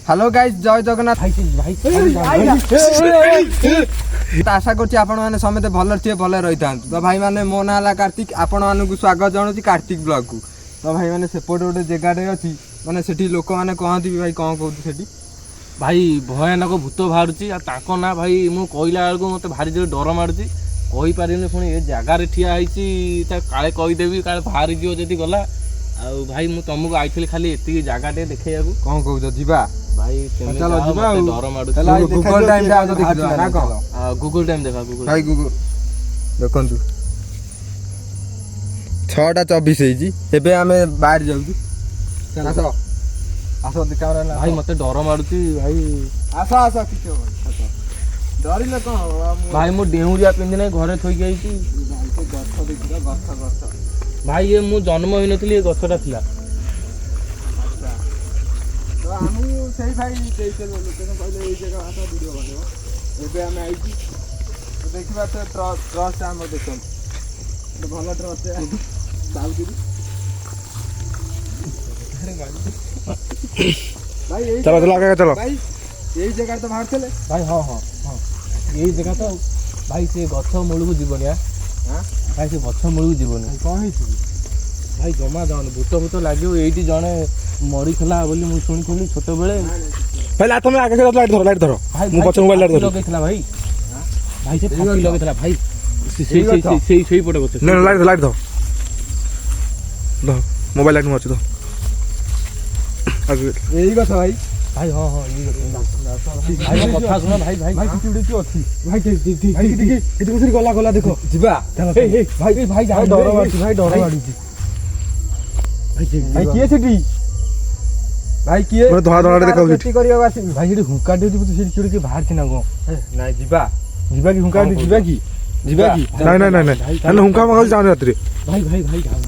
Hello guys जय जगन्नाथ आशा करछि आपण माने समेत भल थिए भल रही थांतु तो भाई माने मो नाला कार्तिक आपण मानकु स्वागत जणुछि कार्तिक ब्लॉग को तो भाई माने सेपट गोटे जगाटे अछि माने सेठी लोक माने कहंती भाई कोन कहउती सेठी भाई भयानक भूत बाहरुछि आ ताको ना भाई मु कहला बेलको मते भारी जोर डर मारुछि कहि पारिने पुणी ए जगार ठिया आइछि ता काळे कहि देबी काळे भारी जियो जदी गला आ भाई मु तुमको आइथिली खाली एति जगाटे देखैयाकू कोन कहउछ जिबा भाई चलो जिबा डर मारुछि गूगल टाइम पे आ तो देखिबा ना को गूगल टाइम देखा गूगल भाई गूगल देखंतु 6:24 हेजी एबे हमें बाहर जाउछु आसो आसो कैमरा ना भाई मते डर मारुछि भाई आसो आसो किछो आसो डरिले कोन भाई मु डेहुरिया पिंदिने घरे थोई गईछि भाई के गछ देखिरा गछ भाई ये मु जन्म होई नथली ए गछटा थिला अच्छा तो हमहु सेही भाई देइते लोकेशन कहले ए जगह आसा वीडियो बनेबो एबे हम आइछि तो देखिबा तो ट्रस्ट हम देखम तो भलो ट्रस्ट है बाउगिरी भाई यही चलो चलो आगे चलो भाई यही जगह तो बाहर चले भाई हां हां हां यही जगह तो भाई से गछ मूल को जीवन या हां भाई से गछ मूल को जीवन कोन हेछि भाई जमा जान भूत भूत लागियो एठी जणे मरी खला बोली मु सुनिथिली छोट बेले पहले तुम आगे से लाइट धरो भाई मु पछ मोबाइल लाइट धरो लगेथला भाई भाई से फाटी लगेथला भाई सेही पटे गछ ना लाइट धरो मोबाइल लाइट मरछ तो आगे यही कथा भाई भाई हां हां ये भाई कथा सुनो भाई भाई भाई किटी की अछि भाई ठीक भाई किटी कुसरी गला गला देखो जिबा ए भाई भाई जा डर मारछि भाई डर मारछि भाई किए सेठी भाई किए मैं धोआ धोआ देखाउ सेठी करियो आसी भाई सेठी हुंका देति बुझ सेठी चुड़ी के बाहर थिना गो नाही जिबा की हुंका दे जिबा की नहीं अन हुंका मगा जान रात रे भाई भाई भाई जाओ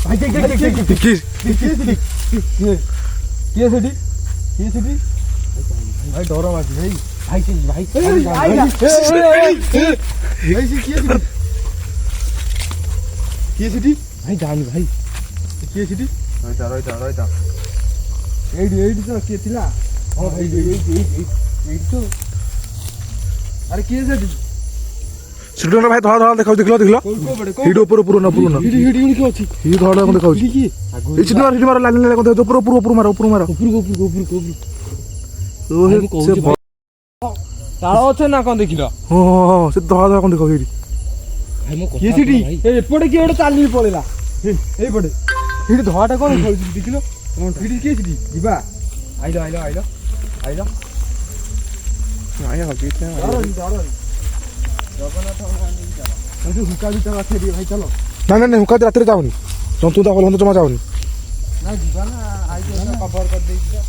भाई भाई किस किए सेठी भाई डर मारछि भाई भाई भाई भाई किए सेठी भाई जान भाई किए सेठी रहिता एडी तो किए थिला हां भाई एडी तो अरे किए सेठी सुडन भाई धोआ देखाउ देखलो हिड ऊपर ना हिडी के अछि ही धोआ देखाउ की ई चिनो हिड मारो लाइन लाइन को ऊपर मारो ऊपर ओ से ताळ अछि ना कोन देखिलो हो से धोआ कोन देखाउ हिडी भाई मो किए सेठी ए एपटे की ओडे चाली पळेला ए पटे हिडी धोआटा कोन खोलछि देखिलो हिडी किए सेठी जिबा आइलो आया हकीते डर जगन्नाथ हम हुका भी चला फेरी भाई चलो ना हुका रात रे जाउनी जंतु ता बोलंत जमा जाउनी ना जीवा ना आई जो कवर कर देई जा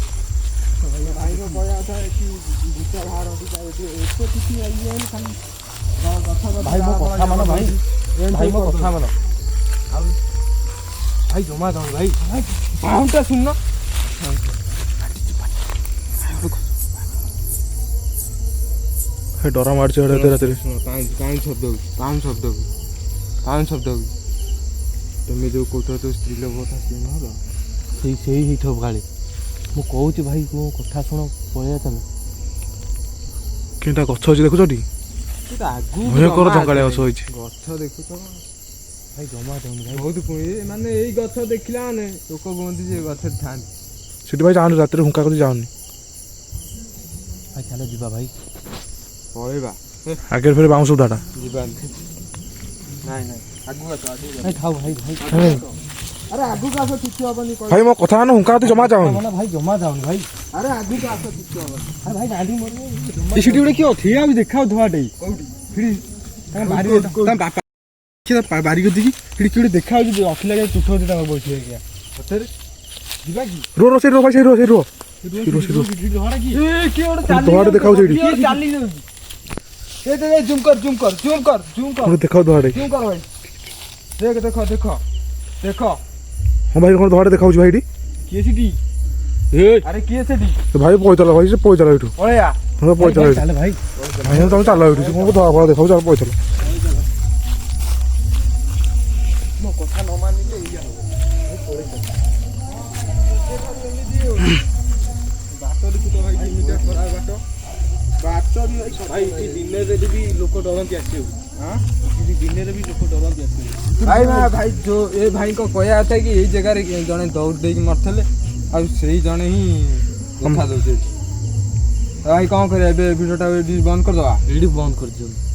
भाई को पया था कि भूत बाहर होती जाए इसको किसी आई है खाली भाई मो कथा मानो भाई मो कथा मानो भाई जमा जाओ भाई बाउंटा सुन ना हे डरा मार छ रात रे काई शब्द तुम जो कोठा तो स्त्री लोग था से ना सेही ही ठोप गाली मु कहूची भाई को कथा सुनो पळिया चल केटा गछ अछि देखु छटी भय कर जंगाले गछ होइछ गछ देखु तो भाई जमा जाओ भाई बहुत पुई माने एई गछ देखिला माने लोक गोंदी जे गछ थान सिटी भाई जान रात रे हुंका कर जाउनी भाई चलो जीवा भाई पळेबा आगे फिर बाउंस उठाटा जीवा नहीं आगु का भाई खाओ भाई अरे आगु का ठीक होबनी भाई मो कथा न हुंका तो जमा जाउनी ना भाई जमा जाओ भाई अरे आगु का ठीक होबनी अरे भाई गाड़ी मोर ए सिटी उडे कियो थिया भी देखाओ धुआटे कोठी फिरी तम बारी तम बापा के बारी को दिखी फिरी किडे देखाओ जे अखिला के टुठो दे तम बसी गया होतरे जीवा की रो से रो भाई से रो रो धुआटा की ए की ओडे चाली धुआटा देखाओ जेडी चाली ए जूम कर ओडे देखाओ धुआटे जूम कर भाई देखो हां भाई कोन धुआटे देखाउ भाई डी किए सिटी ए अरे किए सिटी तो भाई पहुंचला भाई से पहुंचला इठू ओया हां पहुंचला चल भाई भाई तुम चला इठू कोन धुआ देखाउ जा पहुंचला मो कथा न मानिले इया हो ଷ୍ଟୋରି ଭାଇ ଏଠି ଦିନରେ ବି ଲୋକ ଡରନ୍ତି ଆସିବାକୁ। ଏଠି ଦିନରେ ବି ଲୋକ ଡରନ୍ତି ଆସିବାକୁ। ଭାଇ ଯୋଉ ଏ ଭାଇଙ୍କ କହିବା କଥା କି ଏଇ ଜାଗାରେ ଜଣେ ଦୌଡ଼ ଦେଇକି ମରିଥିଲେ ଆଉ ସେଇ ଜଣେ ହିଁ ଦେଖା ଦଉଛି। ଭାଇ କ'ଣ କରିବା ଏବେ ଭିଡ଼ିଓଟା ଏଠି ବନ୍ଦ କରିଦେବା। ଏଇଠି ବନ୍ଦ କରିଦିଅନ୍ତୁ।